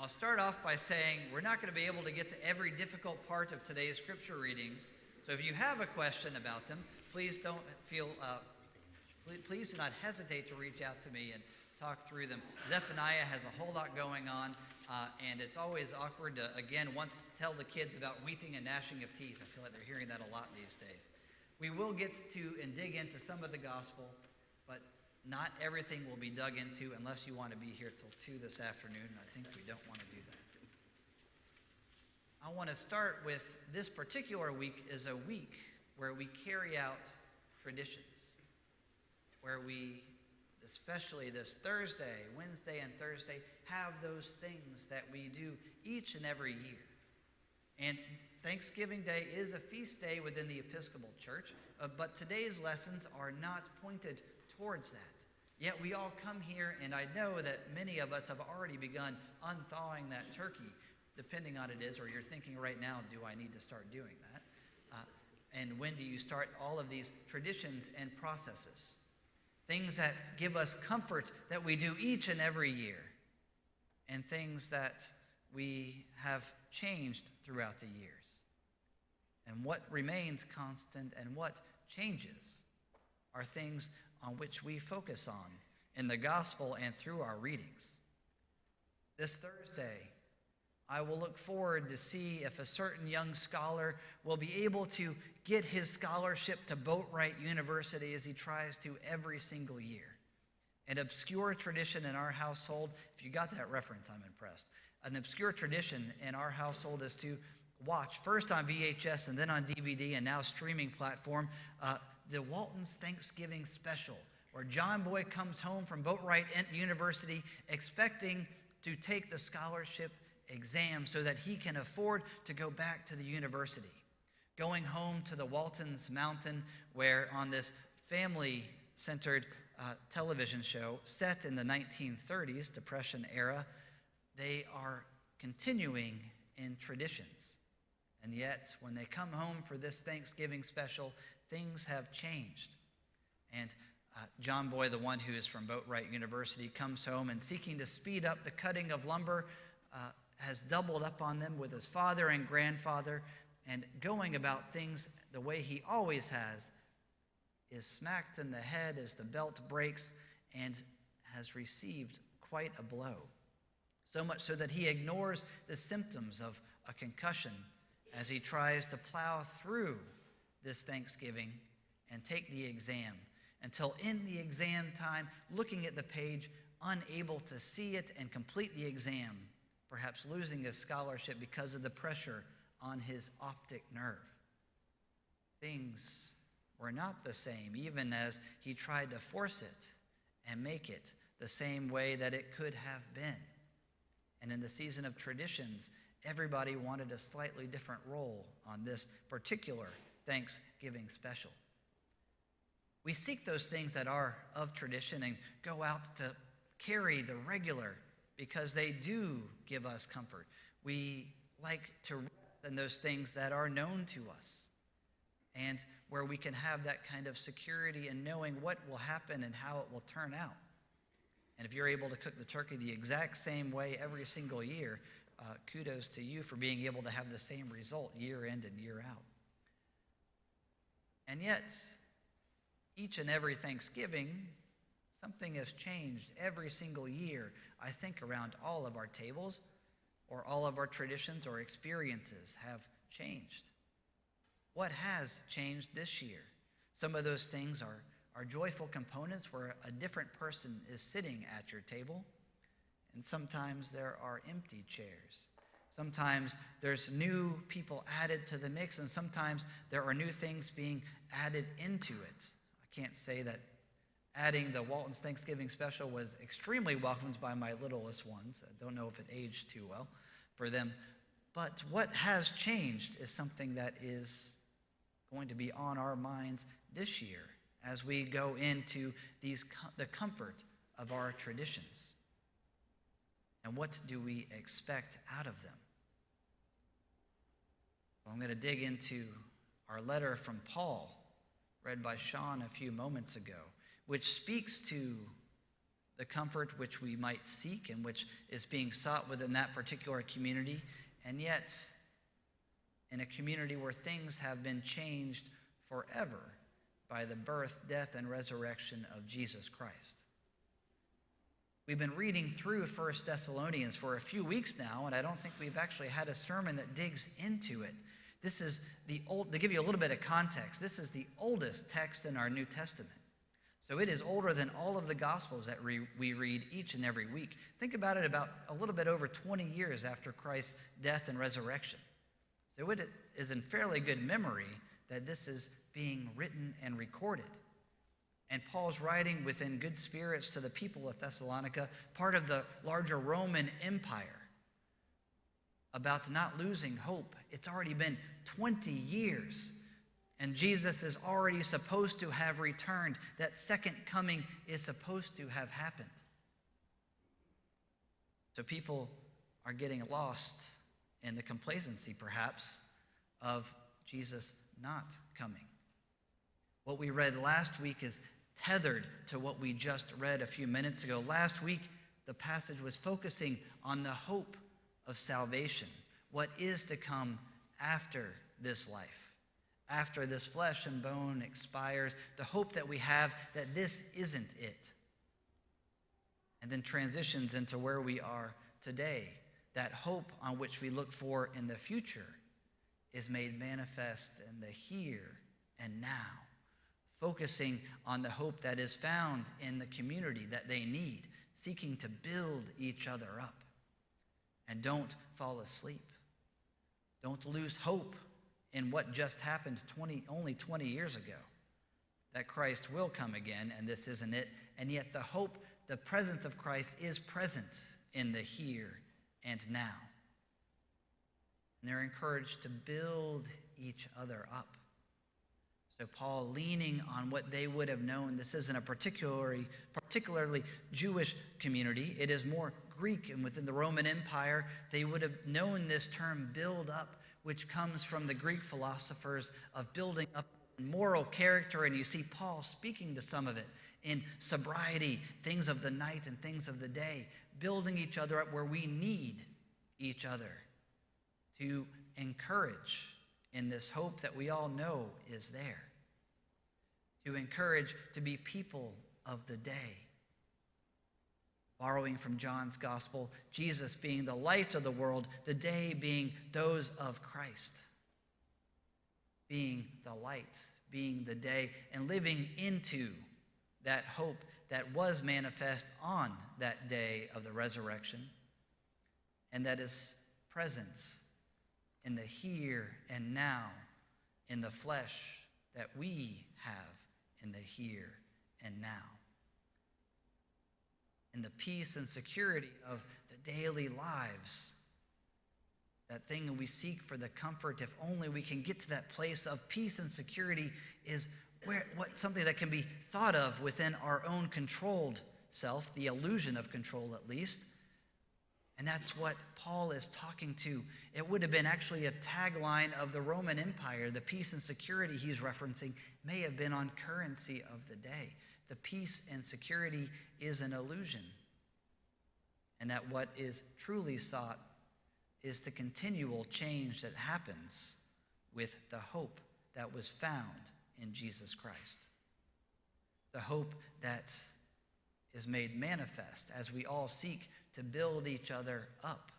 start off by saying we're not going to be able to get to every difficult part of today's scripture readings. So if you have a question about them, please do not hesitate to reach out to me and talk through them. Zephaniah has a whole lot going on, and it's always awkward to, again, once tell the kids about weeping and gnashing of teeth. I feel like they're hearing that a lot these days. We will get to and dig into some of the gospel, but not everything will be dug into unless you want to be here till 2 this afternoon. I think we don't want to do that. I want to start with this particular week is a week where we carry out traditions, where we, especially this Thursday, Wednesday, and Thursday, have those things that we do each and every year. And Thanksgiving Day is a feast day within the Episcopal Church, but today's lessons are not pointed towards that. Yet we all come here, and I know that many of us have already begun unthawing that turkey, depending on it is, or you're thinking right now, do I need to start doing that? And when do you start all of these traditions and processes? Things that give us comfort that we do each and every year, and things that we have changed throughout the years. And what remains constant and what changes are things on which we focus on in the gospel and through our readings. This Thursday, I will look forward to see if a certain young scholar will be able to get his scholarship to Boatwright University as he tries to every single year. An obscure tradition in our household, if you got that reference, I'm impressed. An obscure tradition in our household is to watch, first on VHS and then on DVD and now streaming platform, the Walton's Thanksgiving Special, where John Boy comes home from Boatwright University expecting to take the scholarship exam so that he can afford to go back to the university. Going home to the Walton's Mountain, where on this family-centered television show set in the 1930s, Depression era, they are continuing in traditions. And yet, when they come home for this Thanksgiving special, things have changed. And John Boy, the one who is from Boatwright University, comes home and seeking to speed up the cutting of lumber, has doubled up on them with his father and grandfather, and going about things the way he always has, is smacked in the head as the belt breaks and has received quite a blow. So much so that he ignores the symptoms of a concussion as he tries to plow through this Thanksgiving and take the exam, until in the exam time, looking at the page, unable to see it and complete the exam, perhaps losing his scholarship because of the pressure on his optic nerve. Things were not the same, even as he tried to force it and make it the same way that it could have been. And in the season of traditions, everybody wanted a slightly different role on this particular Thanksgiving special. We seek those things that are of tradition and go out to carry the regular because they do give us comfort. We like to rest in those things that are known to us and where we can have that kind of security in knowing what will happen and how it will turn out. And if you're able to cook the turkey the exact same way every single year, kudos to you for being able to have the same result year in and year out. And yet, each and every Thanksgiving, something has changed every single year, I think, around all of our tables, or all of our traditions or experiences have changed. What has changed this year? Some of those things are joyful components where a different person is sitting at your table, and sometimes there are empty chairs. Sometimes there's new people added to the mix, and sometimes there are new things being added into it. I can't say that adding the Walton's Thanksgiving special was extremely welcomed by my littlest ones. I don't know if it aged too well for them. But what has changed is something that is going to be on our minds this year as we go into the comfort of our traditions. And what do we expect out of them? Well, I'm going to dig into our letter from Paul, read by Sean a few moments ago, which speaks to the comfort which we might seek and which is being sought within that particular community, and yet in a community where things have been changed forever by the birth, death, and resurrection of Jesus Christ. We've been reading through 1 Thessalonians for a few weeks now, and I don't think we've actually had a sermon that digs into it. This is to give you a little bit of context, this is the oldest text in our New Testament. So it is older than all of the Gospels that we read each and every week. Think about it, about a little bit over 20 years after Christ's death and resurrection. So it is in fairly good memory that this is being written and recorded. And Paul's writing within good spirits to the people of Thessalonica, part of the larger Roman Empire, about not losing hope. It's already been 20 years, and Jesus is already supposed to have returned. That second coming is supposed to have happened. So people are getting lost in the complacency, perhaps, of Jesus not coming. What we read last week is tethered to what we just read a few minutes ago. Last week, the passage was focusing on the hope of salvation, what is to come after this life, after this flesh and bone expires, the hope that we have that this isn't it. And then transitions into where we are today. That hope on which we look for in the future is made manifest in the here and now, focusing on the hope that is found in the community that they need, seeking to build each other up. And don't fall asleep. Don't lose hope in what just happened only 20 years ago, that Christ will come again, and this isn't it. And yet the hope, the presence of Christ is present in the here and now. And they're encouraged to build each other up. So Paul, leaning on what they would have known, this isn't a particularly Jewish community. It is more Greek, and within the Roman Empire, they would have known this term build up, which comes from the Greek philosophers of building up moral character. And you see Paul speaking to some of it in sobriety, things of the night and things of the day, building each other up where we need each other to encourage in this hope that we all know is there. To encourage to be people of the day. Borrowing from John's gospel, Jesus being the light of the world, the day being those of Christ. Being the light, being the day, and living into that hope that was manifest on that day of the resurrection, and that is present in the here and now, in the flesh that we have in the here and now. In the peace and security of the daily lives, that thing we seek for the comfort, if only we can get to that place of peace and security, is something that can be thought of within our own controlled self, the illusion of control at least. And that's what Paul is talking to. It would have been actually a tagline of the Roman Empire. The peace and security he's referencing may have been on currency of the day. The peace and security is an illusion. And that what is truly sought is the continual change that happens with the hope that was found in Jesus Christ. The hope that is made manifest as we all seek to build each other up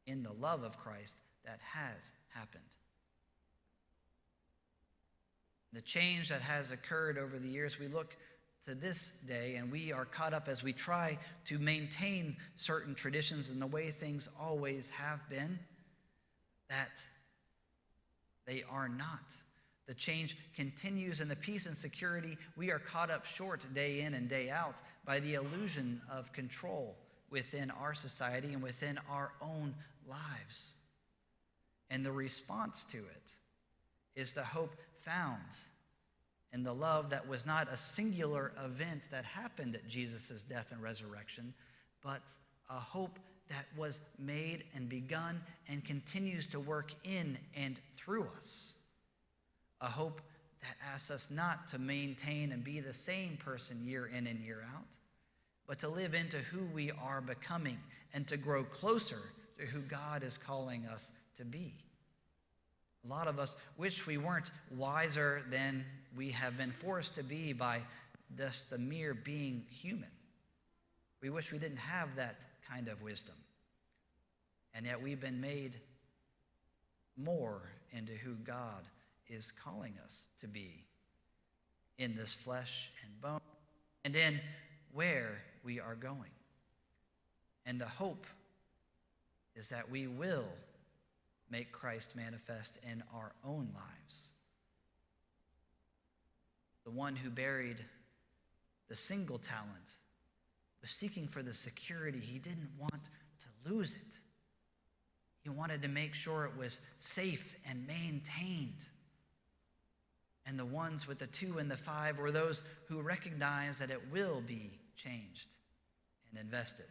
in the love of Christ that has happened. The change that has occurred over the years, we look to this day and we are caught up as we try to maintain certain traditions in the way things always have been, that they are not. The change continues in the peace and security. We are caught up short day in and day out by the illusion of control within our society and within our own lives. And the response to it is the hope found in the love that was not a singular event that happened at Jesus' death and resurrection, but a hope that was made and begun and continues to work in and through us. A hope that asks us not to maintain and be the same person year in and year out, but to live into who we are becoming and to grow closer to who God is calling us to be. A lot of us wish we weren't wiser than we have been forced to be by just the mere being human. We wish we didn't have that kind of wisdom. And yet we've been made more into who God is calling us to be in this flesh and bone and in where we are going. And the hope is that we will make Christ manifest in our own lives. The one who buried the single talent was seeking for the security. He didn't want to lose it. He wanted to make sure it was safe and maintained. And the ones with the 2 and the 5 were those who recognize that it will be changed and invested.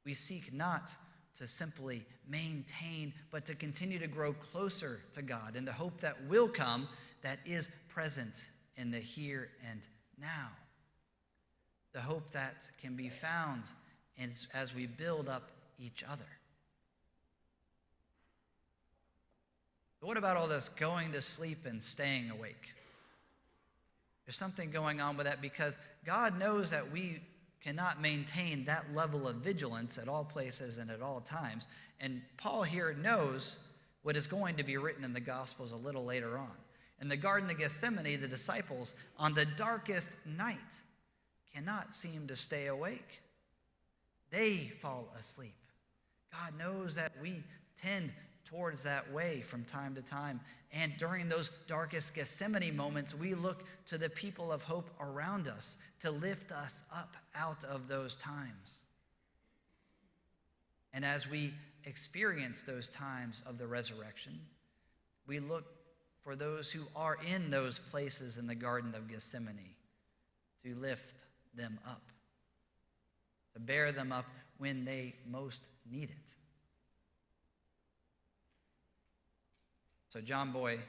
We seek not to simply maintain, but to continue to grow closer to God in the hope that will come, that is present in the here and now. The hope that can be found as we build up each other. What about all this going to sleep and staying awake? There's something going on with that because God knows that we cannot maintain that level of vigilance at all places and at all times. And Paul here knows what is going to be written in the Gospels a little later on. In the Garden of Gethsemane, the disciples, on the darkest night, cannot seem to stay awake. They fall asleep. God knows that we tend towards that way from time to time. And during those darkest Gethsemane moments, we look to the people of hope around us to lift us up out of those times. And as we experience those times of the resurrection, we look for those who are in those places in the Garden of Gethsemane to lift them up, to bear them up when they most need it. So John Boy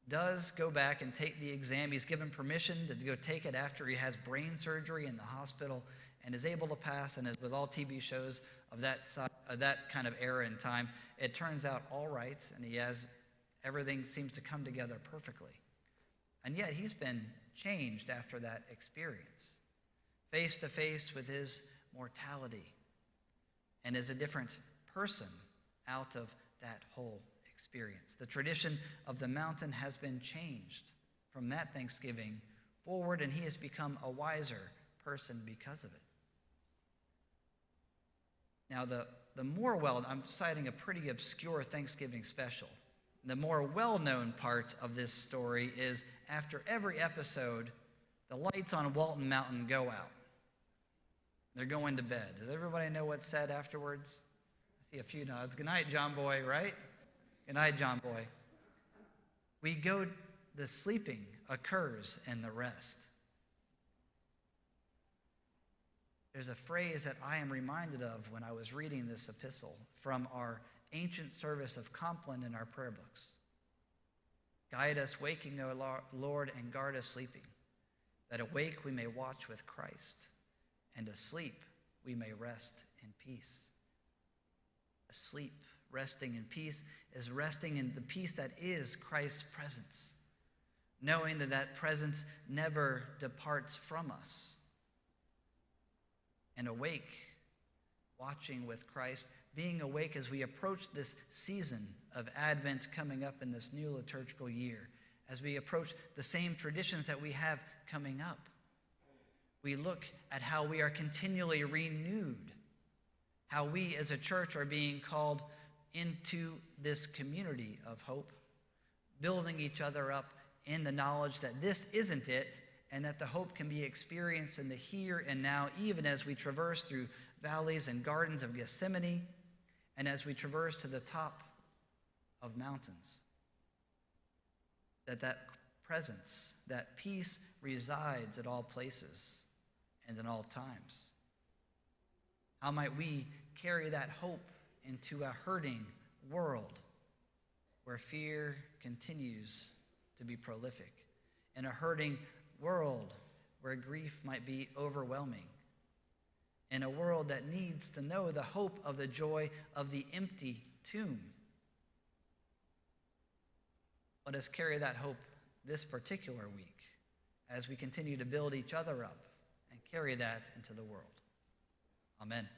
does go back and take the exam. He's given permission to go take it after he has brain surgery in the hospital and is able to pass. And as with all TV shows of that kind of era and time, it turns out all right, and everything seems to come together perfectly. And yet he's been changed after that experience, face to face with his mortality, and is a different person out of that whole experience. The tradition of the mountain has been changed from that Thanksgiving forward, and he has become a wiser person because of it. Now, I'm citing a pretty obscure Thanksgiving special. The more well-known part of this story is after every episode, the lights on Walton Mountain go out. They're going to bed. Does everybody know what's said afterwards? I see a few nods. Good night, John Boy, right? Good night, John Boy. The sleeping occurs in the rest. There's a phrase that I am reminded of when I was reading this epistle from our ancient service of Compline in our prayer books. Guide us waking, O Lord, and guard us sleeping, that awake we may watch with Christ, and asleep we may rest in peace. Asleep, resting in peace, is resting in the peace that is Christ's presence, knowing that that presence never departs from us. And awake, watching with Christ, being awake as we approach this season of Advent coming up in this new liturgical year, as we approach the same traditions that we have coming up. We look at how we are continually renewed, how we as a church are being called into this community of hope, building each other up in the knowledge that this isn't it, and that the hope can be experienced in the here and now, even as we traverse through valleys and gardens of Gethsemane, and as we traverse to the top of mountains. That presence, that peace resides at all places and in all times. How might we carry that hope into a hurting world where fear continues to be prolific, in a hurting world where grief might be overwhelming, in a world that needs to know the hope of the joy of the empty tomb. Let us carry that hope this particular week as we continue to build each other up and carry that into the world. Amen.